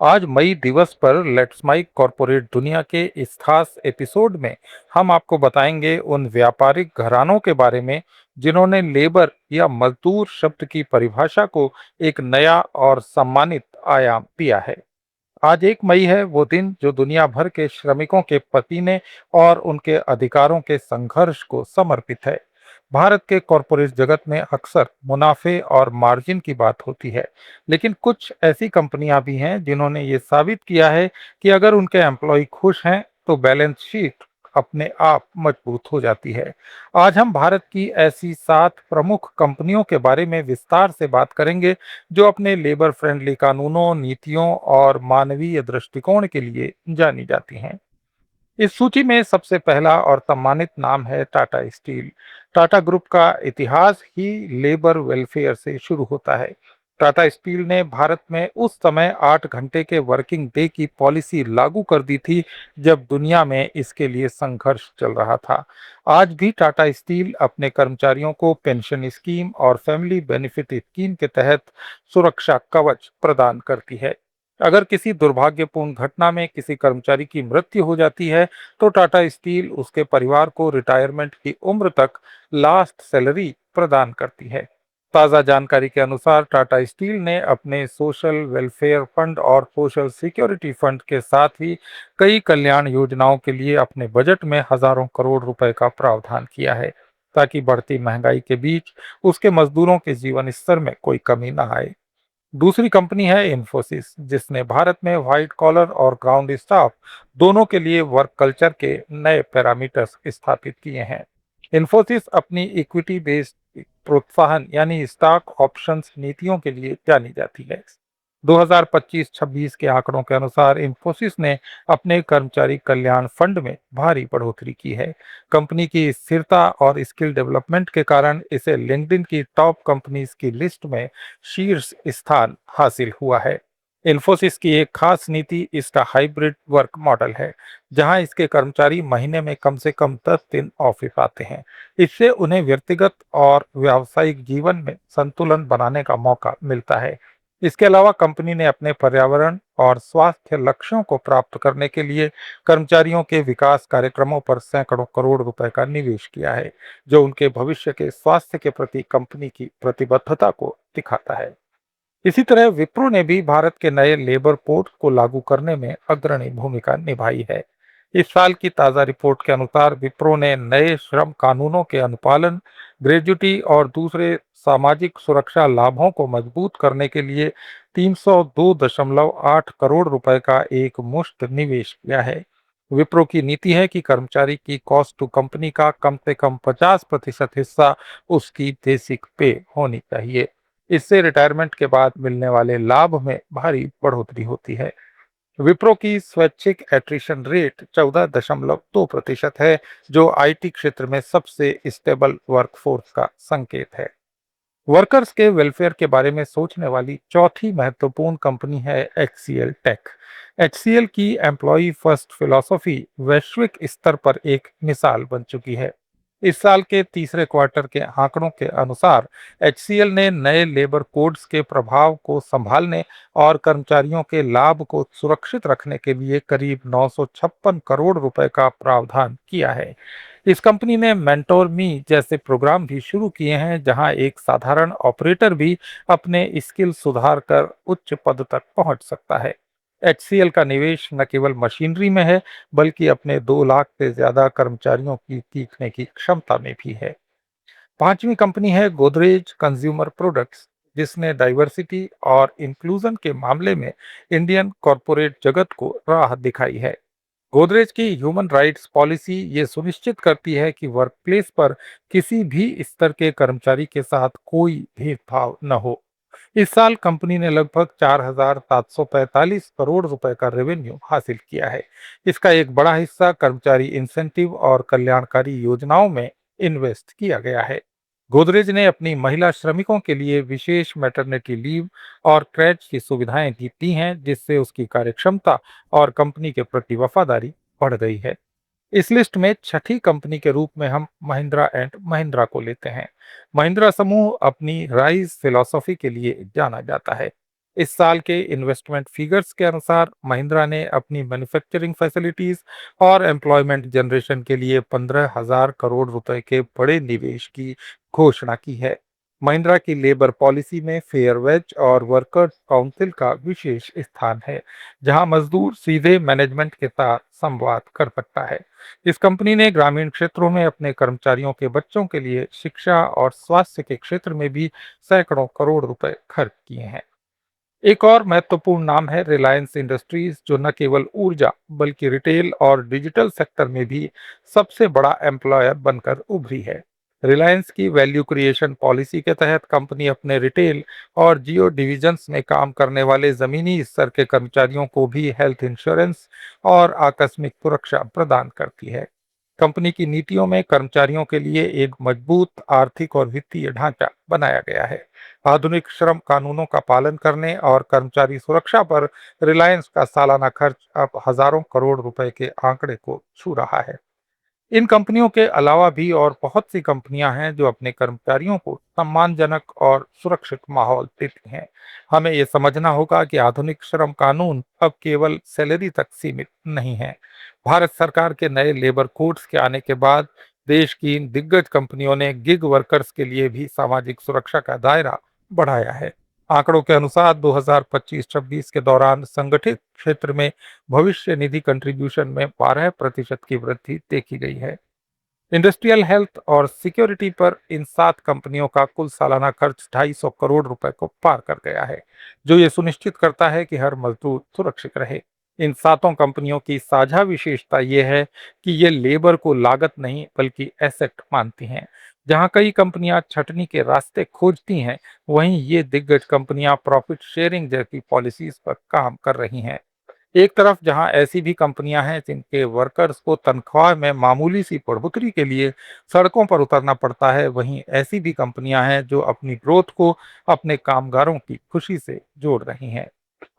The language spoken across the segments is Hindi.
आज मई दिवस पर लेट्स माई कॉरपोरेट दुनिया के इस खास एपिसोड में हम आपको बताएंगे उन व्यापारिक घरानों के बारे में जिन्होंने लेबर या मजदूर शब्द की परिभाषा को एक नया और सम्मानित आयाम दिया है। आज 1 मई है वो दिन जो दुनिया भर के श्रमिकों के पसीने और उनके अधिकारों के संघर्ष को समर्पित है। भारत के कॉरपोरेट जगत में अक्सर मुनाफे और मार्जिन की बात होती है, लेकिन कुछ ऐसी कंपनियां भी हैं जिन्होंने ये साबित किया है कि अगर उनके एम्प्लॉय खुश हैं तो बैलेंस शीट अपने आप मजबूत हो जाती है। आज हम भारत की ऐसी 7 प्रमुख कंपनियों के बारे में विस्तार से बात करेंगे जो अपने लेबर फ्रेंडली कानूनों, नीतियों और मानवीय दृष्टिकोण के लिए जानी जाती हैं। इस सूची में सबसे पहला और सम्मानित नाम है टाटा स्टील। टाटा ग्रुप का इतिहास ही लेबर वेलफेयर से शुरू होता है। टाटा स्टील ने भारत में उस समय 8 घंटे के वर्किंग डे की पॉलिसी लागू कर दी थी जब दुनिया में इसके लिए संघर्ष चल रहा था। आज भी टाटा स्टील अपने कर्मचारियों को पेंशन स्कीम और फैमिली बेनिफिट स्कीम के तहत सुरक्षा कवच प्रदान करती है। अगर किसी दुर्भाग्यपूर्ण घटना में किसी कर्मचारी की मृत्यु हो जाती है तो टाटा स्टील उसके परिवार को रिटायरमेंट की उम्र तक लास्ट सैलरी प्रदान करती है। ताज़ा जानकारी के अनुसार टाटा स्टील ने अपने सोशल वेलफेयर फंड और सोशल सिक्योरिटी फंड के साथ ही कई कल्याण योजनाओं के लिए अपने बजट में हजारों करोड़ रुपए का प्रावधान किया है, ताकि बढ़ती महंगाई के बीच उसके मजदूरों के जीवन स्तर में कोई कमी न आए। दूसरी कंपनी है इन्फोसिस, जिसने भारत में व्हाइट कॉलर और ग्राउंड स्टाफ दोनों के लिए वर्क कल्चर के नए पैरामीटर्स स्थापित किए हैं। इन्फोसिस अपनी इक्विटी बेस्ड प्रोत्साहन यानी स्टॉक ऑप्शंस नीतियों के लिए जानी जाती है। 2025-26 के आंकड़ों के अनुसार इन्फोसिस ने अपने कर्मचारी कल्याण फंड में भारी बढ़ोतरी की है। कंपनी की स्थिरता और स्किल डेवलपमेंट के कारण इसे लिंक्डइन की टॉप कंपनीज की लिस्ट में शीर्ष स्थान हासिल हुआ है। इन्फोसिस की एक खास नीति इसका हाइब्रिड वर्क मॉडल है, जहां इसके कर्मचारी महीने में कम से कम 10 दिन ऑफिस आते हैं। इससे उन्हें व्यक्तिगत और व्यावसायिक जीवन में संतुलन बनाने का मौका मिलता है। इसके अलावा कंपनी ने अपने पर्यावरण और स्वास्थ्य लक्ष्यों को प्राप्त करने के लिए कर्मचारियों के विकास कार्यक्रमों पर सैकड़ों करोड़ रुपए का निवेश किया है, जो उनके भविष्य के स्वास्थ्य के प्रति कंपनी की प्रतिबद्धता को दिखाता है। इसी तरह विप्रो ने भी भारत के नए लेबर कोड को लागू करने में अग्रणी भूमिका निभाई है। इस साल की ताजा रिपोर्ट के अनुसार विप्रो ने नए श्रम कानूनों के अनुपालन, ग्रेजुटी और दूसरे सामाजिक सुरक्षा लाभों को मजबूत करने के लिए 302.8 करोड़ रुपए का एक मुश्त निवेश किया है। विप्रो की नीति है कि कर्मचारी की कॉस्ट टू कंपनी का कम से कम 50% हिस्सा उसकी बेसिक पे होनी चाहिए। इससे रिटायरमेंट के बाद मिलने वाले लाभ में भारी बढ़ोतरी होती है। विप्रो की स्वैच्छिक एट्रिशन रेट 14.2% है, जो आईटी क्षेत्र में सबसे स्टेबल वर्कफोर्स का संकेत है। वर्कर्स के वेलफेयर के बारे में सोचने वाली चौथी महत्वपूर्ण कंपनी है एचसीएल टेक। एचसीएल की एम्प्लॉय फर्स्ट फिलॉसफी वैश्विक स्तर पर एक मिसाल बन चुकी है। इस साल के तीसरे क्वार्टर के आंकड़ों के अनुसार एचसीएल ने नए लेबर कोड्स के प्रभाव को संभालने और कर्मचारियों के लाभ को सुरक्षित रखने के लिए करीब 956 करोड़ रुपए का प्रावधान किया है। इस कंपनी ने मेंटोर मी जैसे प्रोग्राम भी शुरू किए हैं, जहां एक साधारण ऑपरेटर भी अपने स्किल सुधार कर उच्च पद तक पहुंच सकता है। एचसीएल का निवेश न केवल मशीनरी में है, बल्कि अपने 2 लाख से ज्यादा कर्मचारियों की सीखने की क्षमता में भी है। पांचवी कंपनी है गोदरेज कंज्यूमर प्रोडक्ट्स, जिसने डाइवर्सिटी और इंक्लूजन के मामले में इंडियन कॉरपोरेट जगत को राह दिखाई है। गोदरेज की ह्यूमन राइट्स पॉलिसी ये सुनिश्चित करती है कि वर्कप्लेस पर किसी भी स्तर के कर्मचारी के साथ कोई भेदभाव न हो। इस साल कंपनी ने लगभग 4,745 करोड़ रुपए का रेवेन्यू हासिल किया है। इसका एक बड़ा हिस्सा कर्मचारी इंसेंटिव और कल्याणकारी योजनाओं में इन्वेस्ट किया गया है। गोदरेज ने अपनी महिला श्रमिकों के लिए विशेष मैटरनिटी लीव और क्रैच की सुविधाएं दी हैं, जिससे उसकी कार्यक्षमता और कंपनी के प्रति वफादारी बढ़ गई है। इस लिस्ट में छठी कंपनी के रूप में हम महिंद्रा एंड महिंद्रा को लेते हैं। महिंद्रा समूह अपनी राइज फिलॉसफी के लिए जाना जाता है। इस साल के इन्वेस्टमेंट फिगर्स के अनुसार महिंद्रा ने अपनी मैन्युफैक्चरिंग फैसिलिटीज और एम्प्लॉयमेंट जनरेशन के लिए 15,000 करोड़ रुपए के बड़े निवेश की घोषणा की है। महिंद्रा की लेबर पॉलिसी में फेयर वेज और वर्कर्स काउंसिल का विशेष स्थान है, जहां मजदूर सीधे मैनेजमेंट के साथ संवाद कर सकता है। इस कंपनी ने ग्रामीण क्षेत्रों में अपने कर्मचारियों के बच्चों के लिए शिक्षा और स्वास्थ्य के क्षेत्र में भी सैकड़ों करोड़ रुपए खर्च किए हैं। एक और महत्वपूर्ण नाम है रिलायंस इंडस्ट्रीज, जो न केवल ऊर्जा बल्कि रिटेल और डिजिटल सेक्टर में भी सबसे बड़ा एम्प्लॉयर बनकर उभरी है। रिलायंस की वैल्यू क्रिएशन पॉलिसी के तहत कंपनी अपने रिटेल और जियो डिविजन्स में काम करने वाले जमीनी स्तर के कर्मचारियों को भी हेल्थ इंश्योरेंस और आकस्मिक सुरक्षा प्रदान करती है। कंपनी की नीतियों में कर्मचारियों के लिए एक मजबूत आर्थिक और वित्तीय ढांचा बनाया गया है। आधुनिक श्रम कानूनों का पालन करने और कर्मचारी सुरक्षा पर रिलायंस का सालाना खर्च अब हजारों करोड़ रुपए के आंकड़े को छू रहा है। इन कंपनियों के अलावा भी और बहुत सी कंपनियां हैं जो अपने कर्मचारियों को सम्मानजनक और सुरक्षित माहौल देती हैं। हमें ये समझना होगा कि आधुनिक श्रम कानून अब केवल सैलरी तक सीमित नहीं है। भारत सरकार के नए लेबर कोड्स के आने के बाद देश की इन दिग्गज कंपनियों ने गिग वर्कर्स के लिए भी सामाजिक सुरक्षा का दायरा बढ़ाया है। आंकड़ों के अनुसार 2025-26 के दौरान संगठित क्षेत्र में भविष्य निधि कंट्रीब्यूशन में 12% की वृद्धि देखी गई है। इंडस्ट्रियल हेल्थ और सिक्योरिटी पर इन 7 कंपनियों का कुल सालाना खर्च 250 करोड़ रुपए को पार कर गया है, जो ये सुनिश्चित करता है कि हर मजदूर सुरक्षित रहे। इन 7 कंपनियों की साझा विशेषता ये है कि ये लेबर को लागत नहीं बल्कि एसेट मानती हैं। जहां कई कंपनियां छटनी के रास्ते खोजती हैं, वहीं ये दिग्गज कंपनियां प्रॉफिट शेयरिंग जैसी पॉलिसीज पर काम कर रही हैं। एक तरफ जहां ऐसी भी कंपनियां हैं जिनके वर्कर्स को तनख्वाह में मामूली सी बढ़ोतरी के लिए सड़कों पर उतरना पड़ता है, वहीं ऐसी भी कंपनियां हैं जो अपनी ग्रोथ को अपने कामगारों की खुशी से जोड़ रही हैं।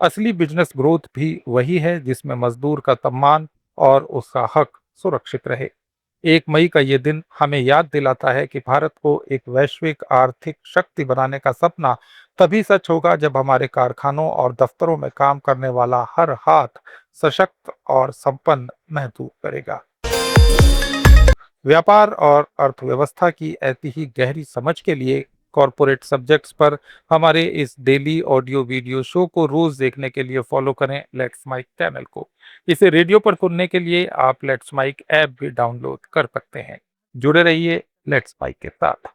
असली बिजनेस ग्रोथ भी वही है जिसमें मजदूर का सम्मान और उसका हक सुरक्षित रहे। 1 मई का ये दिन हमें याद दिलाता है कि भारत को एक वैश्विक आर्थिक शक्ति बनाने का सपना तभी सच होगा जब हमारे कारखानों और दफ्तरों में काम करने वाला हर हाथ सशक्त और संपन्न महसूस करेगा। व्यापार और अर्थव्यवस्था की ऐसी ही गहरी समझ के लिए कॉरपोरेट सब्जेक्ट्स पर हमारे इस डेली ऑडियो वीडियो शो को रोज देखने के लिए फॉलो करें लेट्स माइक चैनल को। इसे रेडियो पर सुनने के लिए आप लेट्स माइक ऐप भी डाउनलोड कर सकते हैं। जुड़े रहिए लेट्स माइक के साथ।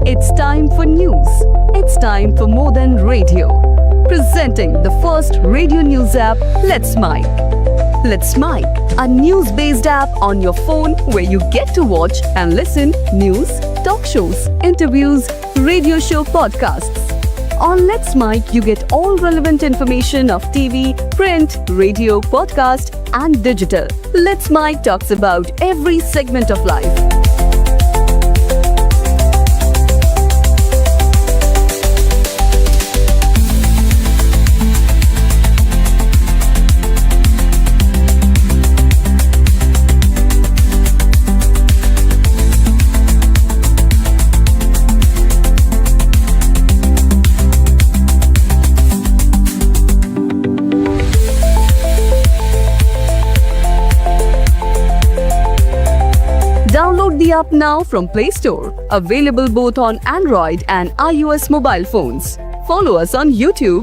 It's time for news. It's time for more than radio. Presenting the first radio news app, Let's Mike. Let's Mike, a news-based app on your phone where you get to watch and listen news, talk shows, interviews, radio show podcasts. On Let's Mike, you get all relevant information of TV, print, radio, podcast, and digital. Let's Mike talks about every segment of life. Download the app now from Play Store. Available both on Android and iOS mobile phones. Follow us on YouTube.